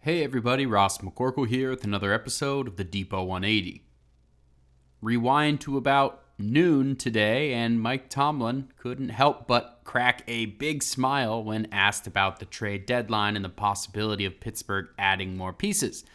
Hey everybody, Ross McCorkle here with another episode of the Depot 180. Rewind to about noon today, and Mike Tomlin couldn't help but crack a big smile when asked about the trade deadline and the possibility of Pittsburgh adding more pieces.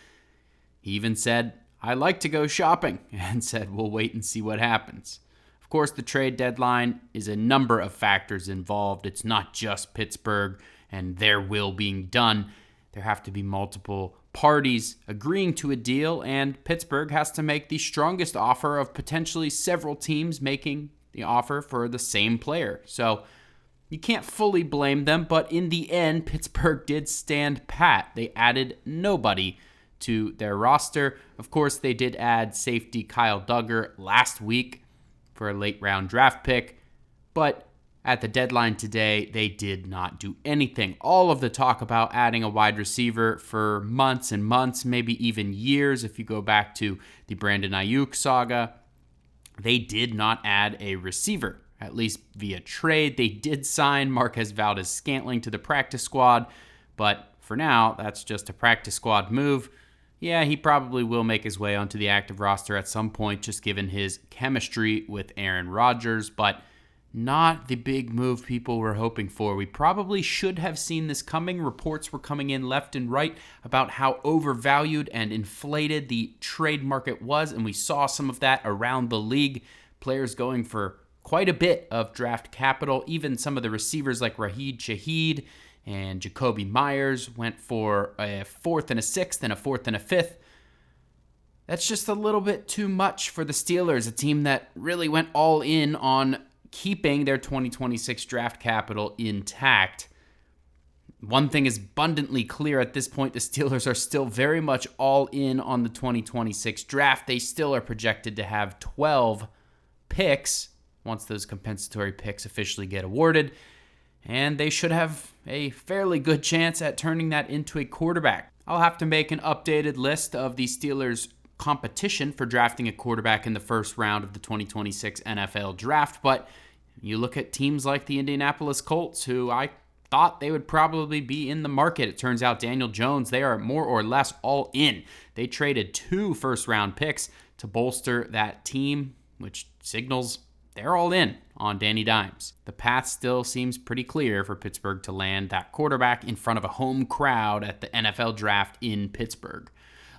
He even said, "I like to go shopping," and said, "We'll wait and see what happens." Of course, the trade deadline is a number of factors involved. It's not just Pittsburgh and their will being done. There have to be multiple parties agreeing to a deal, and Pittsburgh has to make the strongest offer of potentially several teams making the offer for the same player. So you can't fully blame them, but in the end, Pittsburgh did stand pat. They added nobody to their roster. Of course, they did add safety Kyle Duggar last week for a late round draft pick, but at the deadline today, they did not do anything. All of the talk about adding a wide receiver for months and months, maybe even years, if you go back to the Brandon Ayuk saga, they did not add a receiver, at least via trade. They did sign Marquez Valdes-Scantling to the practice squad, but for now, that's just a practice squad move. Yeah, he probably will make his way onto the active roster at some point, just given his chemistry with Aaron Rodgers, but not the big move people were hoping for. We probably should have seen this coming. Reports were coming in left and right about how overvalued and inflated the trade market was, and we saw some of that around the league. Players going for quite a bit of draft capital. Even some of the receivers like Rashid Shaheed and Jacoby Myers went for a fourth and a sixth and a fourth and a fifth. That's just a little bit too much for the Steelers, a team that really went all in on keeping their 2026 draft capital intact. One thing is abundantly clear at this point: the Steelers are still very much all in on the 2026 draft. They still are projected to have 12 picks once those compensatory picks officially get awarded, and they should have a fairly good chance at turning that into a quarterback. I'll have to make an updated list of the Steelers' competition for drafting a quarterback in the first round of the 2026 NFL draft, but you look at teams like the Indianapolis Colts, who I thought they would probably be in the market. It turns out Daniel Jones, they are more or less all in. They traded 2 first-round picks to bolster that team, which signals they're all in on Danny Dimes. The path still seems pretty clear for Pittsburgh to land that quarterback in front of a home crowd at the NFL draft in Pittsburgh.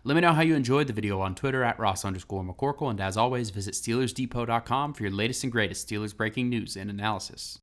Let me know how you enjoyed the video on Twitter at Ross_McCorkle, and as always, visit SteelersDepot.com for your latest and greatest Steelers breaking news and analysis.